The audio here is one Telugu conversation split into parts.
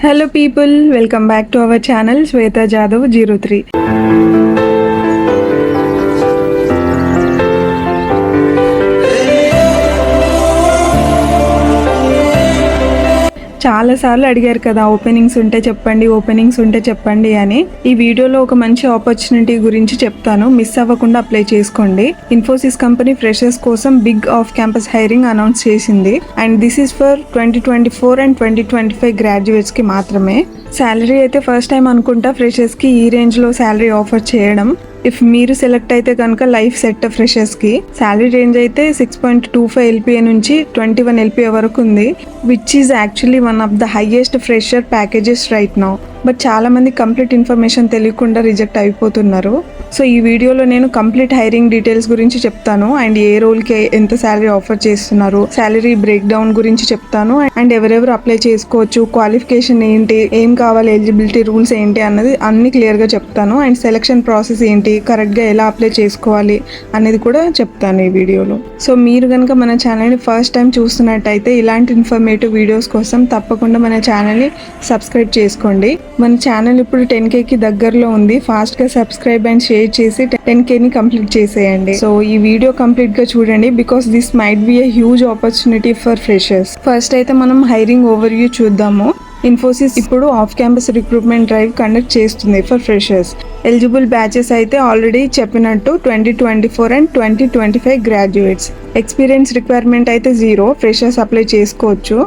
Hello people, welcome back to our channel Shweta Jadhav 03. చాలాసార్లు అడిగారు కదా ఓపెనింగ్స్ ఉంటే చెప్పండి అని. ఈ వీడియోలో ఒక మంచి ఆపర్చునిటీ గురించి చెప్తాను, మిస్ అవ్వకుండా అప్లై చేసుకోండి. ఇన్ఫోసిస్ కంపెనీ ఫ్రెషర్స్ కోసం big off campus hiring announce చేసింది and this is for 2024 and 2025 graduates కి మాత్రమే. శాలరీ అయితే ఫస్ట్ టైం అనుకుంటా ఫ్రెషర్స్ కి ఈ రేంజ్ లో శాలరీ ఆఫర్ చేయడం. ఇఫ్ మీరు సెలెక్ట్ అయితే కనుక లైఫ్ సెట్ ఫ్రెషర్స్ కి. శాలరీ రేంజ్ అయితే 6.25 LPA నుంచి 21 LPA వరకు ఉంది, which is actually one of the highest fresher packages right now. But చాలా మంది కంప్లీట్ ఇన్ఫర్మేషన్ తెలియకుండా రిజెక్ట్ అయిపోతున్నారు. సో ఈ వీడియోలో నేను కంప్లీట్ హైరింగ్ డీటెయిల్స్ గురించి చెప్తాను అండ్ ఏ రోల్కి ఎంత శాలరీ ఆఫర్ చేస్తున్నారు, శాలరీ బ్రేక్ డౌన్ గురించి చెప్తాను అండ్ ఎవరెవరు అప్లై చేసుకోవచ్చు, క్వాలిఫికేషన్ ఏంటి, ఏం కావాలి, ఎలిజిబిలిటీ రూల్స్ ఏంటి అన్నది అన్ని క్లియర్గా చెప్తాను అండ్ సెలక్షన్ ప్రాసెస్ ఏంటి, కరెక్ట్గా ఎలా అప్లై చేసుకోవాలి అనేది కూడా చెప్తాను ఈ వీడియోలో. సో మీరు కనుక మన ఛానల్ని ఫస్ట్ టైం చూస్తున్నట్టయితే ఇలాంటి ఇన్ఫర్మేటివ్ వీడియోస్ కోసం తప్పకుండా మన ఛానల్ని సబ్స్క్రైబ్ చేసుకోండి. మన ఛానల్ ఇప్పుడు 10Kకి దగ్గరలో ఉంది. ఫాస్ట్గా సబ్స్క్రైబ్ అండ్ షేర్ చేసి 10Kని కంప్లీట్ చేసేయండి. సో ఈ వీడియో కంప్లీట్గా చూడండి because this might be a huge opportunity for freshers. First అయితే మనం హైరింగ్ ఓవర్ వ్యూ చూద్దాము. ఇన్ఫోసిస్ ఇప్పుడు off campus recruitment drive conduct చేస్తుంది ఫర్ ఫ్రెషర్స్. ఎలిజిబుల్ బ్యాచెస్ అయితే ఆల్రెడీ చెప్పినట్టు 2024 అండ్ 2025 గ్రాడ్యుయేట్స్. ఎక్స్పీరియన్స్ రిక్వైర్మెంట్ అయితే 0, ఫ్రెషర్స్ అప్లై చేసుకోవచ్చు.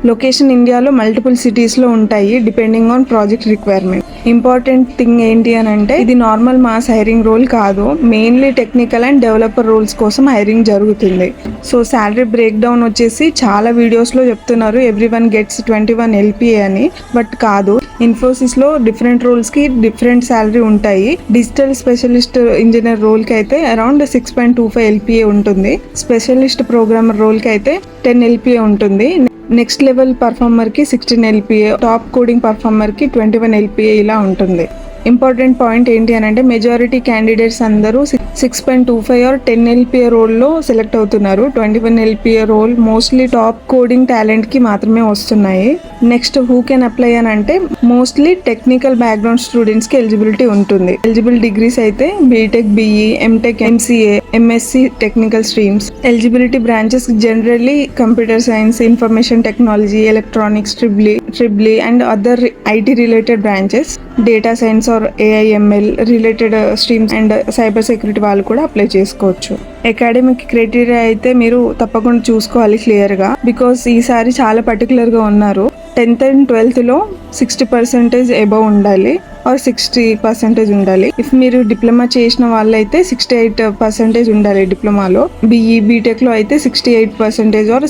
లొకేషన్ ఇండియాలో మల్టిపుల్ సిటీస్లో ఉంటాయి depending on project requirement. Important thing ఏంటి అని అంటే ఇది నార్మల్ మాస్ హైరింగ్ రోల్ కాదు, mainly technical and developer roles కోసం హైరింగ్ జరుగుతుంది. సో శాలరీ బ్రేక్ డౌన్ వచ్చేసి చాలా వీడియోస్లో చెప్తున్నారు ఎవ్రీవన్ గెట్స్ 21 LPA అని, బట్ కాదు. ఇన్ఫోసిస్లో డిఫరెంట్ రోల్స్కి డిఫరెంట్ శాలరీ ఉంటాయి. డిజిటల్ స్పెషలిస్ట్ ఇంజనీర్ రోల్కి అయితే అరౌండ్ 6.25 LPA ఉంటుంది. స్పెషలిస్ట్ ప్రోగ్రామర్ రోల్కి అయితే 10 LPA ఉంటుంది. నెక్స్ట్ లెవెల్ పర్ఫార్మర్ కి 16 LPA, టాప్ కోడింగ్ పర్ఫార్మర్ కి 21 LPA ఇలా ఉంటుంది. ఇంపార్టెంట్ పాయింట్ ఏంటి అని అంటే మెజారిటీ క్యాండిడేట్స్ అందరూ 6.25 ఆర్ 10 LPA రోల్లో సెలెక్ట్ అవుతున్నారు. 21 LPA role mostly top coding talent కి మాత్రమే వస్తున్నాయి. నెక్స్ట్ హూ కెన్ అప్లై అని అంటే మోస్ట్లీ టెక్నికల్ బ్యాక్గ్రౌండ్ స్టూడెంట్స్ కి ఎలిజిబిలిటీ ఉంటుంది. ఎలిజిబుల్ డిగ్రీస్ అయితే BTech, BE, MTech, MCA, MSc technical streams. Eligibility branches generally computer science, information technology, electronics, triple and other IT related branches. Data science or AIML related streams and cyber security వాళ్ళు కూడా అప్లై చేసుకోవచ్చు. అకాడమిక్ క్రైటీరియా అయితే మీరు తప్పకుండా చూసుకోవాలి క్లియర్గా, బికాస్ ఈసారి చాలా పర్టికులర్గా ఉన్నారు. 10th and 12thలో 60% అబవ్ ఉండాలి ఆర్ 60% ఉండాలి. ఇఫ్ మీరు డిప్లొమా చేసిన వాళ్ళైతే 68% ఉండాలి డిప్లొమాలో. BE, బీటెక్లో అయితే 68% ఆర్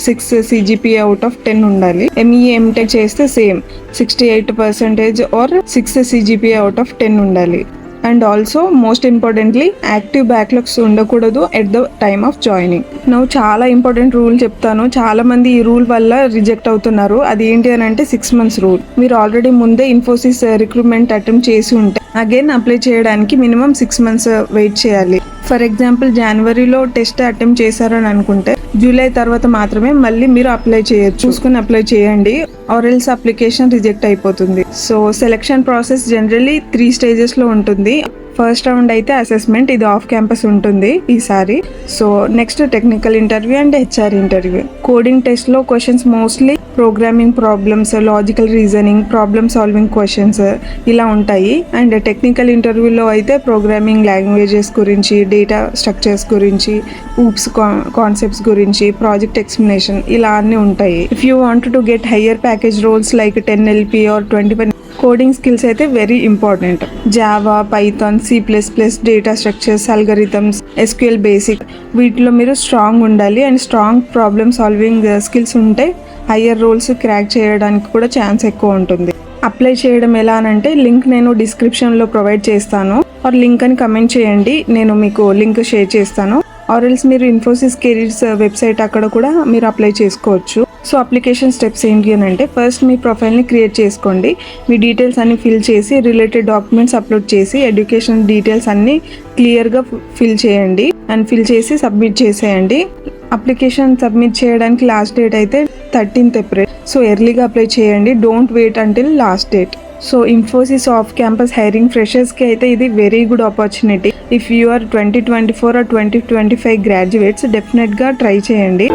6 CGPA అవుట్ ఆఫ్ 10 ఉండాలి. ME, MTech చేస్తే same 68% or 6 CGPA out of 10 ఉండాలి. And also most importantly active backlogs ఉండకూడదు at the time of joining. నువ్వు చాలా ఇంపార్టెంట్ రూల్ చెప్తాను, చాలా మంది ఈ రూల్ వల్ల రిజెక్ట్ అవుతున్నారు. అది ఏంటి అని అంటే 6 months రూల్. మీరు ఆల్రెడీ ముందే ఇన్ఫోసిస్ రిక్రూట్మెంట్ అటెంప్ట్ చేసి ఉంటే అగైన్ అప్లై చేయడానికి మినిమం 6 months వెయిట్ చేయాలి. ఫర్ ఎగ్జాంపుల్ జనవరిలో టెస్ట్ అటెంప్ట్ చేశారని అనుకుంటే జూలై తర్వాత మాత్రమే మళ్ళీ మీరు అప్లై చేయొచ్చు. చూసుకుని అప్లై చేయండి ఆర్ ఎల్స్ అప్లికేషన్ రిజెక్ట్ అయిపోతుంది. సో సెలెక్షన్ ప్రాసెస్ జనరల్లీ 3 stagesలో ఉంటుంది. ఫస్ట్ రౌండ్ అయితే అసెస్మెంట్, ఇది ఆఫ్ క్యాంపస్ ఉంటుంది ఈసారి. So next technical interview and HR interview. Coding టెస్ట్లో questions mostly programming problems, logical reasoning, problem solving questions ఇలా ఉంటాయి. అండ్ టెక్నికల్ ఇంటర్వ్యూలో అయితే ప్రోగ్రామింగ్ లాంగ్వేజెస్ గురించి, డేటా స్ట్రక్చర్స్ గురించి, ఊప్స్ కాన్సెప్ట్స్ గురించి, ప్రాజెక్ట్ ఎక్స్ప్లెనేషన్ ఇలా అన్నీ ఉంటాయి. If you want to get higher package roles like 10 LPA or 21, coding skills అయితే very important. Java, Python, C++, data structures, algorithms, SQL basic వీటిలో మీరు స్ట్రాంగ్ ఉండాలి. And strong problem solving skills ఉంటే హయ్యర్ రోల్స్ క్రాక్ చేయడానికి కూడా ఛాన్స్ ఎక్కువ ఉంటుంది. అప్లై చేయడం ఎలా అంటే లింక్ నేను డిస్క్రిప్షన్లో ప్రొవైడ్ చేస్తాను ఆర్ లింక్ అని కమెంట్ చేయండి, నేను మీకు లింక్ షేర్ చేస్తాను. ఆర్ ఎల్స్ మీరు ఇన్ఫోసిస్ కెరీర్స్ వెబ్సైట్ అక్కడ కూడా మీరు అప్లై చేసుకోవచ్చు. సో అప్లికేషన్ స్టెప్స్ ఏంటి అని అంటే ఫస్ట్ మీ ప్రొఫైల్ని క్రియేట్ చేసుకోండి. మీ డీటెయిల్స్ అన్ని ఫిల్ చేసి రిలేటెడ్ డాక్యుమెంట్స్ అప్లోడ్ చేసి ఎడ్యుకేషన్ డీటెయిల్స్ అన్ని క్లియర్గా ఫిల్ చేయండి అండ్ ఫిల్ చేసి సబ్మిట్ చేసేయండి. అప్లికేషన్ సబ్మిట్ చేయడానికి లాస్ట్ డేట్ అయితే 13th April. సో ఎర్లీగా అప్లై చేయండి, don't wait until last date. So Infosys off campus hiring ఫ్రెషర్స్కి అయితే ఇది very good opportunity. If you are 2024 or 2025 graduates డెఫినెట్గా ట్రై చేయండి.